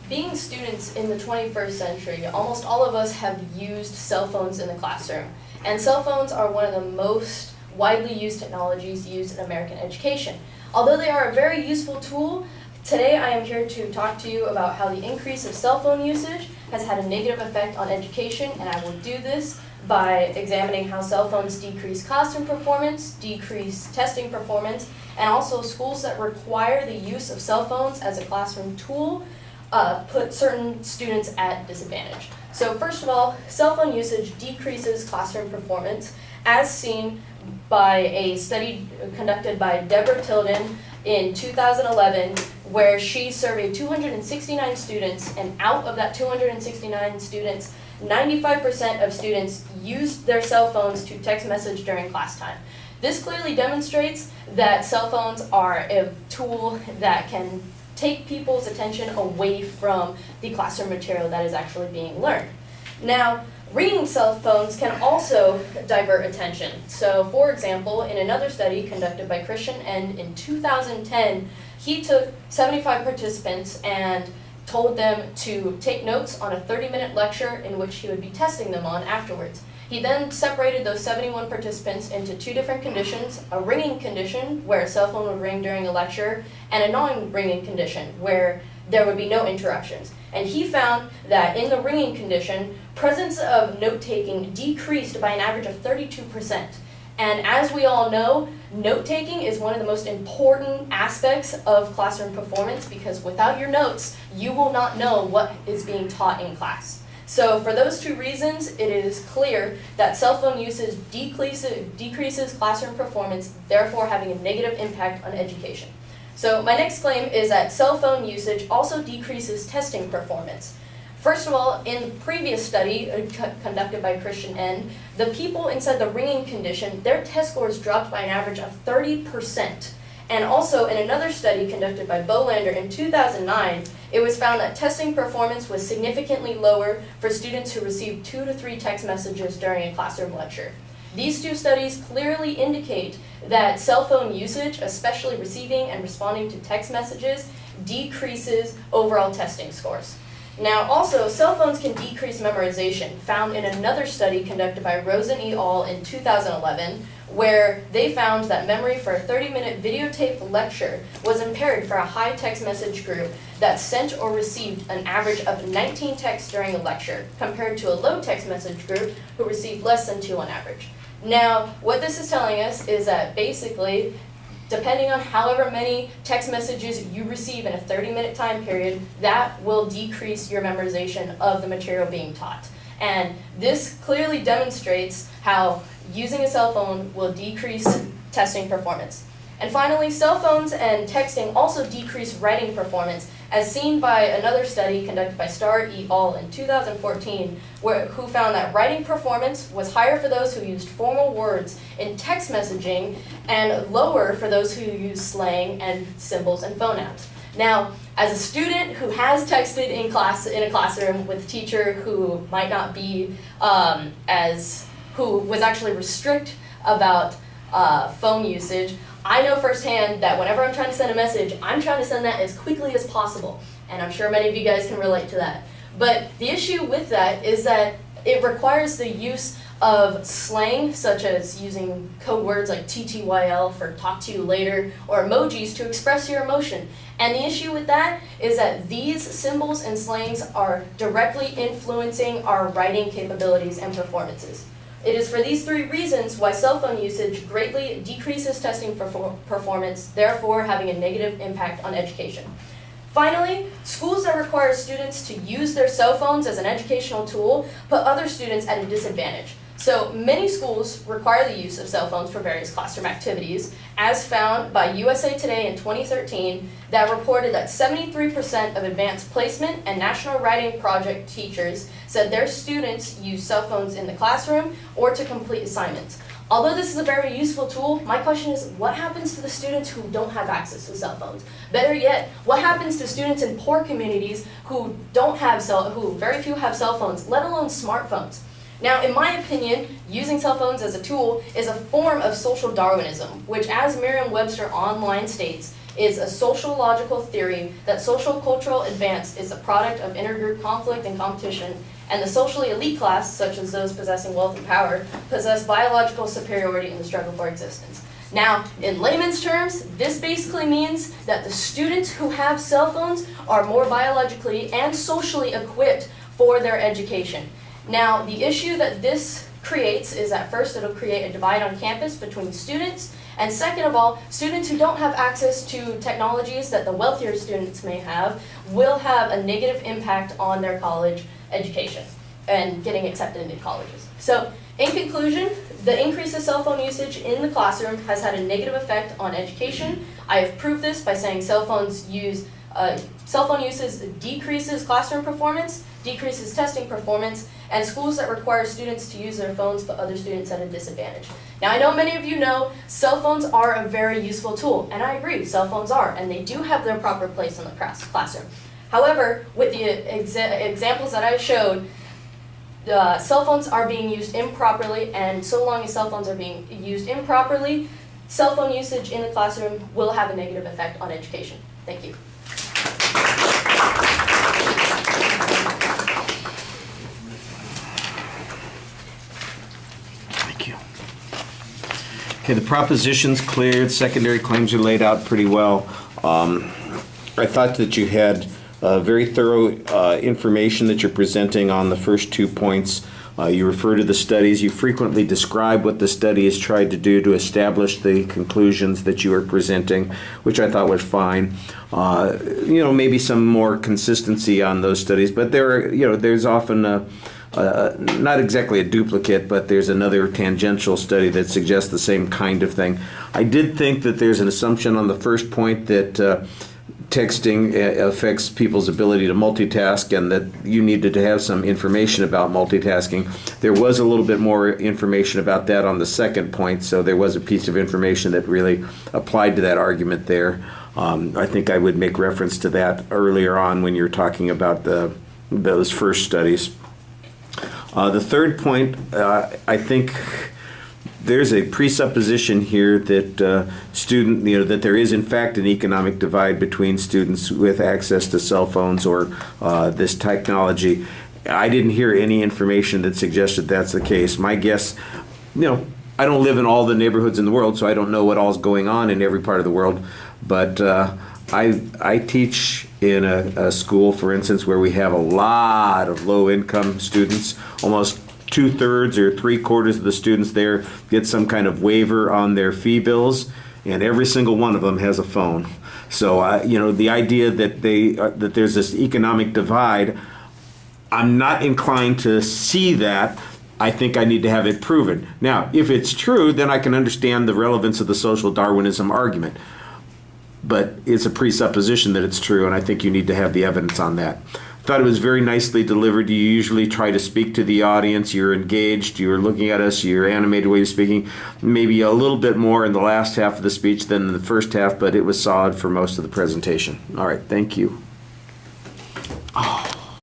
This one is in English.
Being students in the 21st century, almost all of us have used cell phones in the classroom. And cell phones are one of the most widely used technologies used in American education. Although they are a very useful tool, today I am here to talk to you about how the increase of cell phone usage has had a negative effect on education, and I will do this by examining how cell phones decrease classroom performance, decrease testing performance, and also schools that require the use of cell phones as a classroom tool put certain students at disadvantage. So first of all, cell phone usage decreases classroom performance, as seen by a study conducted by Deborah Tilden in 2011, where she surveyed 269 students, and out of that 269 students, 95% of students used their cell phones to text message during class time. This clearly demonstrates that cell phones are a tool that can take people's attention away from the classroom material that is actually being learned. Now, ringing cell phones can also divert attention. So, for example, in another study conducted by Christian End in 2010, he took 75 participants and told them to take notes on a 30-minute lecture in which he would be testing them on afterwards. He then separated those 71 participants into two different conditions: a ringing condition, where a cell phone would ring during a lecture, and a non-ringing condition, where there would be no interruptions. And he found that in the ringing condition, presence of note-taking decreased by an average of 32%. And as we all know, note-taking is one of the most important aspects of classroom performance, because without your notes, you will not know what is being taught in class. So for those two reasons, it is clear that cell phone usage decreases classroom performance, therefore having a negative impact on education. So my next claim is that cell phone usage also decreases testing performance. First of all, in the previous study conducted by Christian End, the people inside the ringing condition, their test scores dropped by an average of 30%. And also in another study conducted by Bolander in 2009, it was found that testing performance was significantly lower for students who received 2 to 3 text messages during a classroom lecture. These two studies clearly indicate that cell phone usage, especially receiving and responding to text messages, decreases overall testing scores. Now also, cell phones can decrease memorization, found in another study conducted by Rosen et al. In 2011, where they found that memory for a 30-minute videotaped lecture was impaired for a high text message group that sent or received an average of 19 texts during a lecture, compared to a low text message group who received less than 2 on average. Now, what this is telling us is that basically, depending on however many text messages you receive in a 30-minute time period, that will decrease your memorization of the material being taught. And this clearly demonstrates how using a cell phone will decrease testing performance. And finally, cell phones and texting also decrease writing performance, as seen by another study conducted by Starr et al. In 2014, who found that writing performance was higher for those who used formal words in text messaging and lower for those who used slang and symbols and phonouns. Now, as a student who has texted in a classroom with a teacher who might not be who was actually strict about phone usage, I know firsthand that whenever I'm trying to send a message, I'm trying to send that as quickly as possible. And I'm sure many of you guys can relate to that. But the issue with that is that it requires the use of slang, such as using code words like TTYL for talk to you later, or emojis to express your emotion. And the issue with that is that these symbols and slangs are directly influencing our writing capabilities and performances. It is for these 3 reasons why cell phone usage greatly decreases testing performance, therefore having a negative impact on education. Finally, schools that require students to use their cell phones as an educational tool put other students at a disadvantage. So many schools require the use of cell phones for various classroom activities, as found by USA Today in 2013, that reported that 73% of advanced placement and national writing project teachers said their students use cell phones in the classroom or to complete assignments. Although this is a very useful tool, my question is, what happens to the students who don't have access to cell phones? Better yet, what happens to students in poor communities who very few have cell phones, let alone smartphones? Now, in my opinion, using cell phones as a tool is a form of social Darwinism, which, as Merriam-Webster Online states, is a social logical theory that social cultural advance is a product of intergroup conflict and competition, and the socially elite class, such as those possessing wealth and power, possess biological superiority in the struggle for existence. Now, in layman's terms, this basically means that the students who have cell phones are more biologically and socially equipped for their education. Now, the issue that this creates is at first it'll create a divide on campus between students, and second of all, students who don't have access to technologies that the wealthier students may have will have a negative impact on their college education and getting accepted into colleges. So, in conclusion, the increase of cell phone usage in the classroom has had a negative effect on education. I have proved this by saying cell phone usage decreases classroom performance, decreases testing performance, and schools that require students to use their phones put other students at a disadvantage. Now, I know many of you know cell phones are a very useful tool, and I agree, cell phones are, and they do have their proper place in the classroom. However, with the examples that I showed, cell phones are being used improperly, and so long as cell phones are being used improperly, cell phone usage in the classroom will have a negative effect on education. Thank you. Thank you. Okay, the proposition's cleared, secondary claims are laid out pretty well. I thought that you had very thorough information that you're presenting on the first 2 points. You refer to the studies. You frequently describe what the study has tried to do to establish the conclusions that you are presenting, which I thought was fine. Maybe some more consistency on those studies, but there's often not exactly a duplicate, but there's another tangential study that suggests the same kind of thing. I did think that there's an assumption on the first point that texting affects people's ability to multitask, and that you needed to have some information about multitasking. There was a little bit more information about that on the second point, so there was a piece of information that really applied to that argument there. I think I would make reference to that earlier on when you're talking about those first studies. The third point, I think there's a presupposition here that that there is in fact an economic divide between students with access to cell phones or this technology. I didn't hear any information that suggested that's the case. My guess, I don't live in all the neighborhoods in the world, so I don't know what all's going on in every part of the world, but I teach in a school, for instance, where we have a lot of low-income students. Almost 2/3 or 3/4 of the students there get some kind of waiver on their fee bills, and every single one of them has a phone. So, the idea that that there's this economic divide, I'm not inclined to see that. I think I need to have it proven. Now, if it's true, then I can understand the relevance of the social Darwinism argument. But it's a presupposition that it's true, and I think you need to have the evidence on that. Thought it was very nicely delivered. You usually try to speak to the audience. You're engaged. You're looking at us. You're animated way of speaking. Maybe a little bit more in the last half of the speech than in the first half, but it was solid for most of the presentation. All right, thank you.